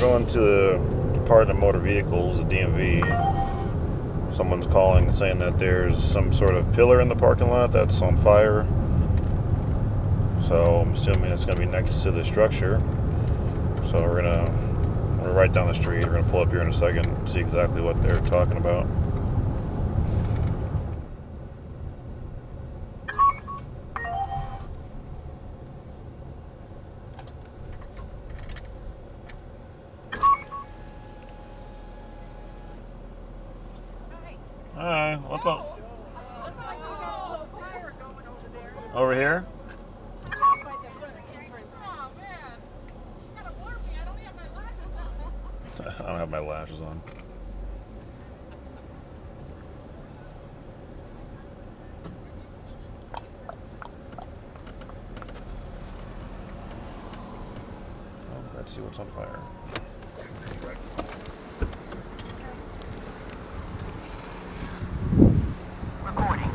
going to the Department of Motor Vehicles, the DMV. Someone's calling saying that there's some sort of pillar in the parking lot that's on fire. So I'm assuming it's going to be next to the structure. So we're right down the street. We're going to pull up here in a second and see exactly what they're talking about. Hi, what's up? Over here? I don't have my lashes on. Oh, let's see what's on fire. Recording.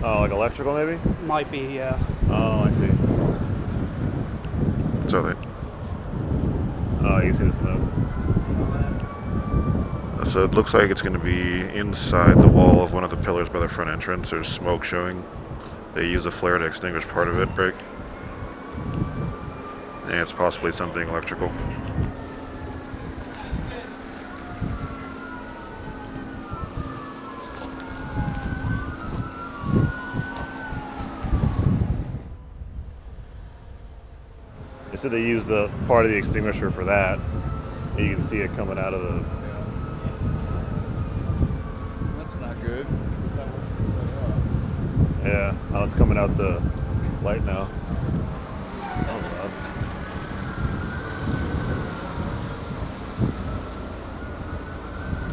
Oh, like electrical maybe? Might be, yeah. Oh, I see. So they. Oh, you can see the smoke. So it looks like it's going to be inside the wall of one of the pillars by the front entrance. There's smoke showing. They use a flare to extinguish part of it, break. And it's possibly something electrical. They said they used the part of the extinguisher for that. You can see it coming out of the. That's not good. Yeah, oh, it's coming out the light now.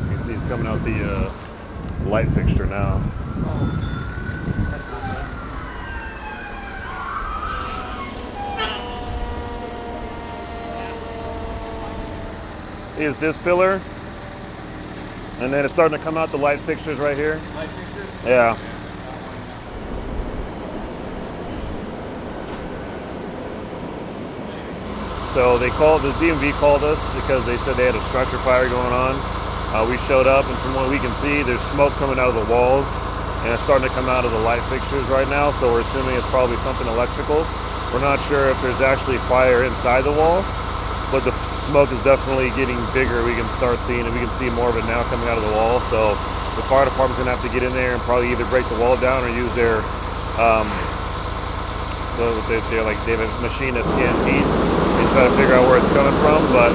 You can see it's coming out the light fixture now. Is this pillar, and then it's starting to come out the light fixtures right here. Light fixtures? Yeah. So the DMV called us because they said they had a structure fire going on. We showed up, and from what we can see, there's smoke coming out of the walls, and it's starting to come out of the light fixtures right now. So we're assuming it's probably something electrical. We're not sure if there's actually fire inside the wall, but the smoke is definitely getting bigger. We can start seeing it. We can see more of it now coming out of the wall. So the fire department's gonna have to get in there and probably either break the wall down or use their they have a machine that scans heat and try to figure out where it's coming from. But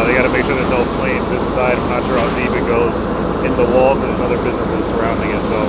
they got to make sure there's no flames inside. I'm not sure how deep it goes in the wall because there's other businesses surrounding it. So.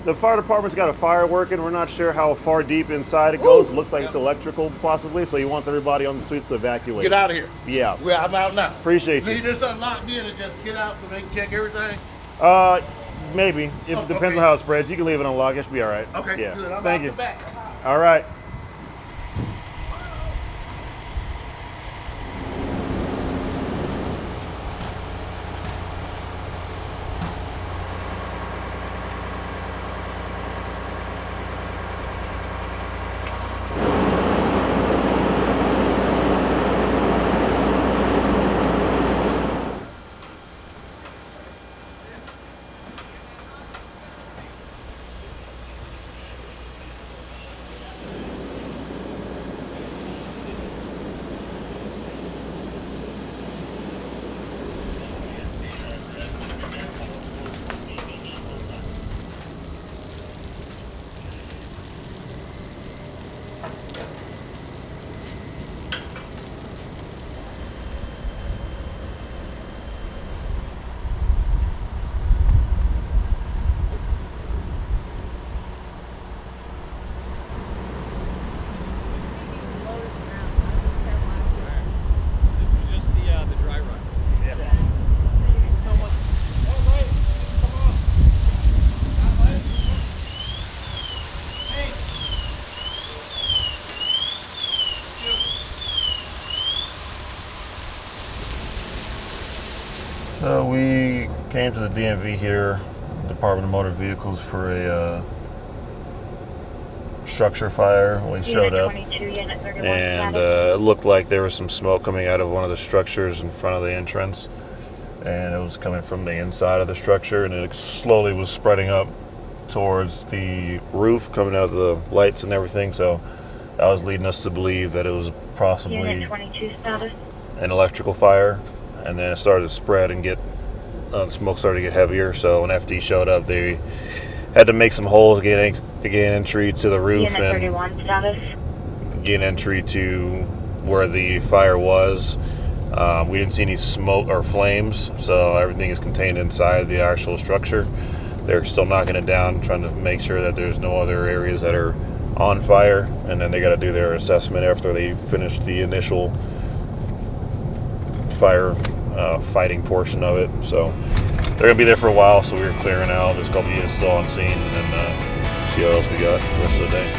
The fire department's got a fire working. We're not sure how far deep inside it goes. It looks like it's electrical, possibly. So he wants everybody on the streets to evacuate. Get out of here. Yeah. Well, I'm out now. Appreciate you. Need this unlocked in and just get out so they can check everything? Maybe. If it depends on how it spreads. You can leave it unlocked. It should be all right. Okay, yeah. good. I'm Thank out you. the back. All right. So we came to the DMV here, Department of Motor Vehicles, for a structure fire. We showed up, and it looked like there was some smoke coming out of one of the structures in front of the entrance, and it was coming from the inside of the structure, and it slowly was spreading up towards the roof, coming out of the lights and everything. So that was leading us to believe that it was possibly an electrical fire, and then it started to spread and the smoke started to get heavier. So when FD showed up, they had to make some holes to gain entry to the roof and gain entry to where the fire was. We didn't see any smoke or flames, so everything is contained inside the actual structure. They're still knocking it down, trying to make sure that there's no other areas that are on fire, and then they got to do their assessment after they finish the initial fire fighting portion of it. So they're gonna be there for a while, so we're clearing out. There's a couple units still on scene, and then see what else we got the rest of the day.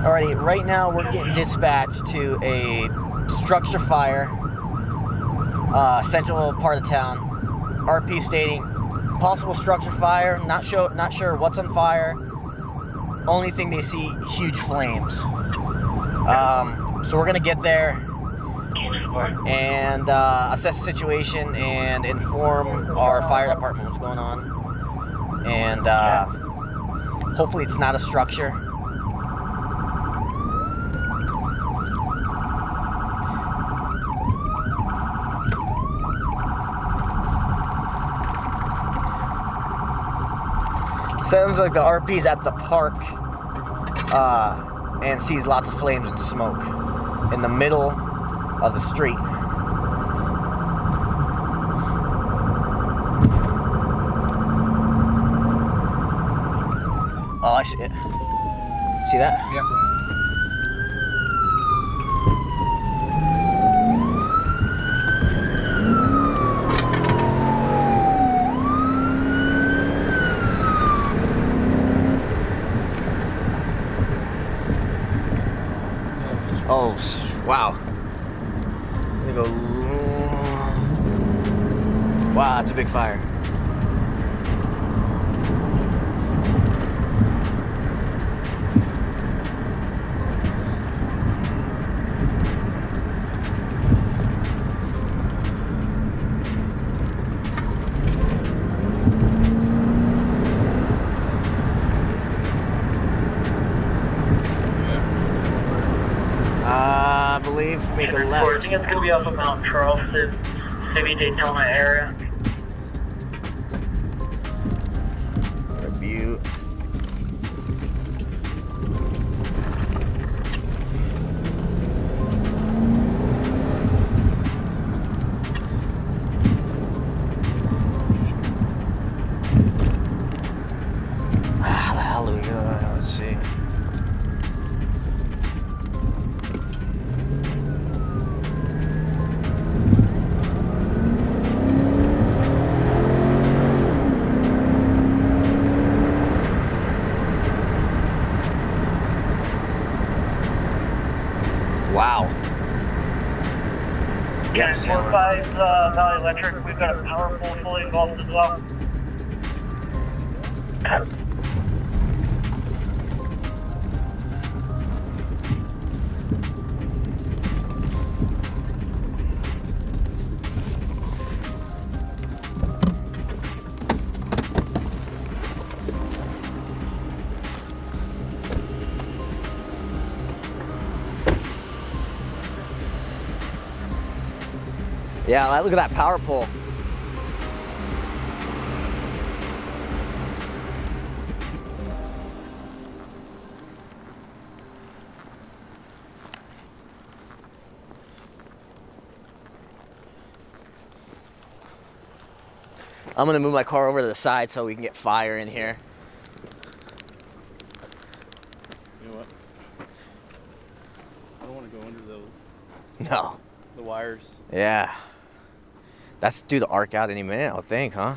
Alrighty, right now we're getting dispatched to a structure fire, central part of town. RP stating possible structure fire. Not sure what's on fire. Only thing they see, huge flames. So we're gonna get there and assess the situation and inform our fire department what's going on. And hopefully it's not a structure. Sounds like the RP's at the park and sees lots of flames and smoke in the middle of the street. Oh, I see it. See that? Yep. Oh, wow. Let me go. Wow, that's a big fire. I believe make a left. I think it's going to be off of Mount Charleston, maybe Daytona area. Butte. How the hell do we go? Let's see. Wow. Yep, And 45 Valley Electric, we've got a power pole fully involved as well. Yeah, look at that power pole. I'm gonna move my car over to the side so we can get fire in here. You know what? I don't want to go under No. the wires. Yeah. That's due to arc out any minute, I would think, huh?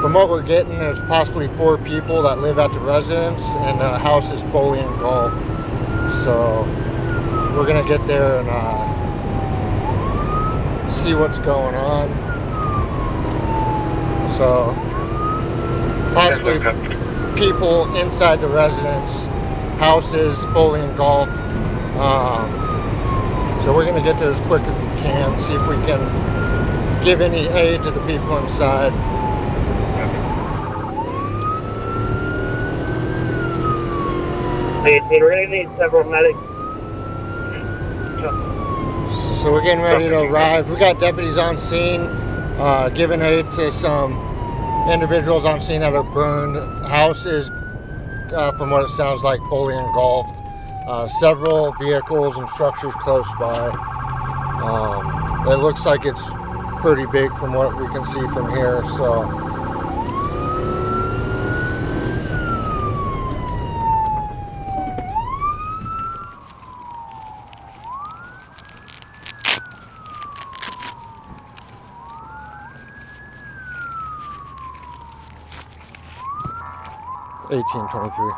From what we're getting, there's possibly 4 people that live at the residence, and the house is fully engulfed. So we're gonna get there and see what's going on. So possibly people inside the residence, house is fully engulfed. So we're gonna get there as quick as we can, see if we can give any aid to the people inside. We're gonna need several medics. So we're getting ready to arrive. We got deputies on scene, giving aid to some individuals on scene that are burned. House is, from what it sounds like, fully engulfed. Several vehicles and structures close by. It looks like it's pretty big from what we can see from here. So. 1823.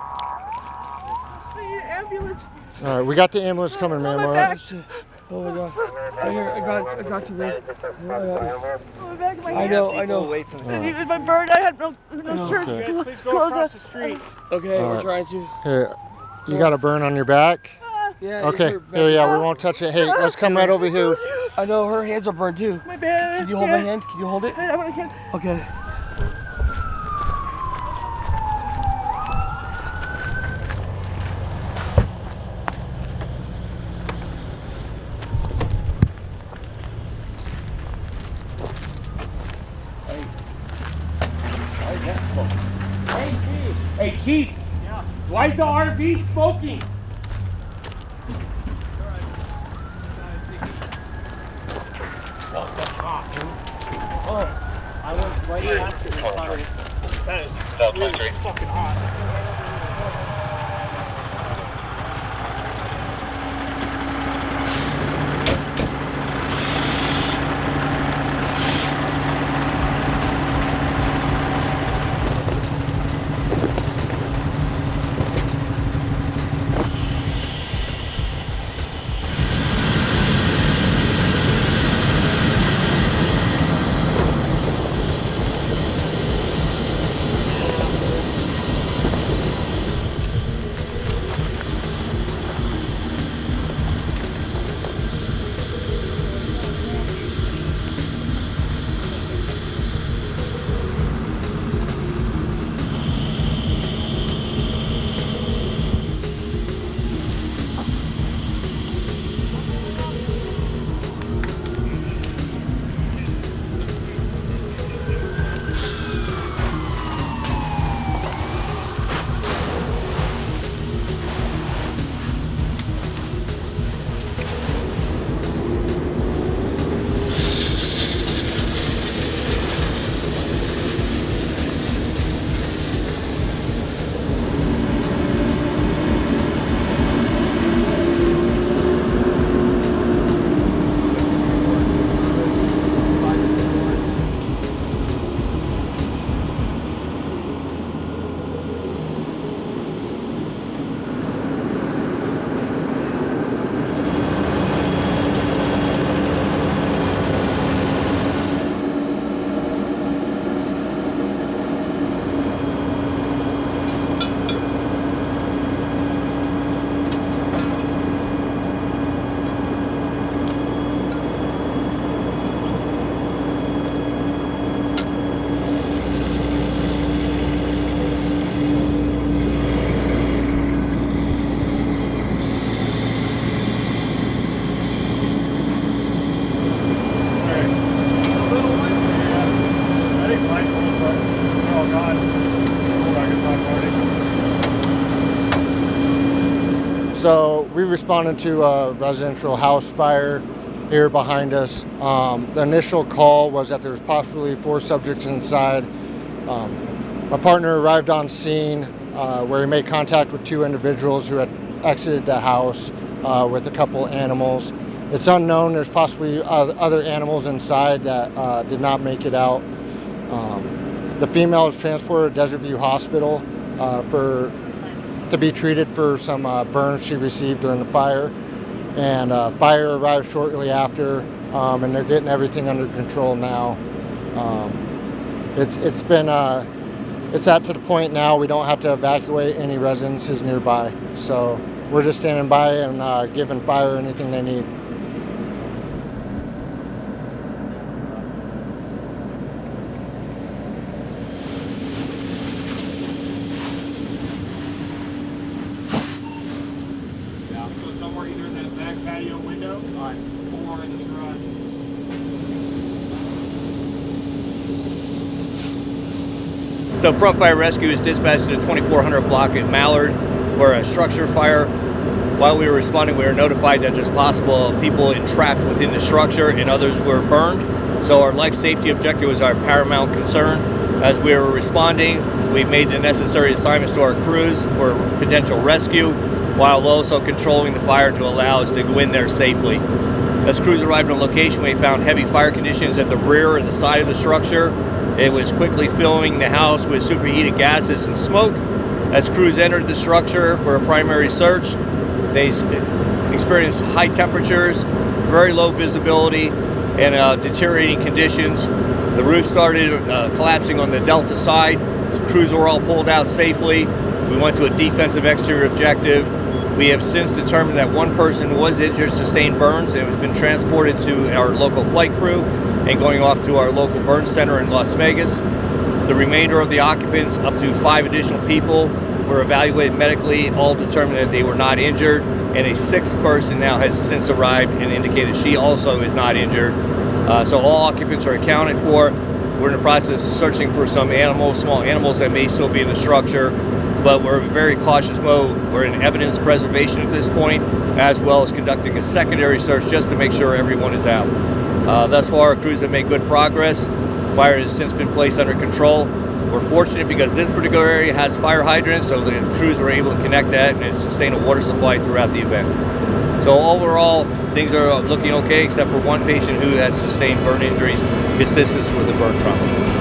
Ambulance. All right, we got the ambulance coming, ma'am. All right. Oh my god. Right here, I got you, man. My back of my I hand. know. Away from It was my bird. I had no shirt. Okay. You guys, please go across the street. Okay, All we're right. trying to. Here, you got a burn on your back? Yeah. Okay. your back- Here, yeah, we won't touch it. Hey, let's come right over here. I know her hands are burned too. My bad. Can you hold my hand? Can you hold it? I can't. Okay. Why is that smoking? Hey, Chief! Hey, Chief! Yeah? Why is the RV smoking? Oh, that's hot, dude. Oh, I went right past it and thought it. That is really fucking hot. So we responded to a residential house fire here behind us. The initial call was that there was possibly 4 subjects inside. My partner arrived on scene where he made contact with 2 individuals who had exited the house with a couple animals. It's unknown, there's possibly other animals inside that did not make it out. The female is transported to Desert View Hospital to be treated for some burns she received during the fire. And fire arrived shortly after, and they're getting everything under control now. It's at to the point now we don't have to evacuate any residences nearby. So we're just standing by and giving fire anything they need. Yeah, so somewhere either in that back patio window or in this garage. So Prompt Fire Rescue is dispatched to the 2400 block in Mallard for a structure fire. While we were responding, we were notified that there's possible people entrapped within the structure and others were burned. So our life safety objective was our paramount concern. As we were responding, we made the necessary assignments to our crews for potential rescue, while also controlling the fire to allow us to go in there safely. As crews arrived on location, we found heavy fire conditions at the rear and the side of the structure. It was quickly filling the house with superheated gases and smoke. As crews entered the structure for a primary search, they experienced high temperatures, very low visibility, and deteriorating conditions. The roof started collapsing on the delta side. The crews were all pulled out safely. We went to a defensive exterior objective. We have since determined that one person was injured, sustained burns, and has been transported to our local flight crew and going off to our local burn center in Las Vegas. The remainder of the occupants, up to 5 additional people, were evaluated medically, all determined that they were not injured, and a 6th person now has since arrived and indicated she also is not injured. So all occupants are accounted for. We're in the process of searching for some animals, small animals that may still be in the structure, but we're in very cautious mode. We're in evidence preservation at this point, as well as conducting a secondary search just to make sure everyone is out. Thus far, our crews have made good progress. Fire has since been placed under control. We're fortunate because this particular area has fire hydrants, so the crews were able to connect that and sustain a water supply throughout the event. So overall, things are looking okay, except for one patient who has sustained burn injuries consistent with the burn trauma.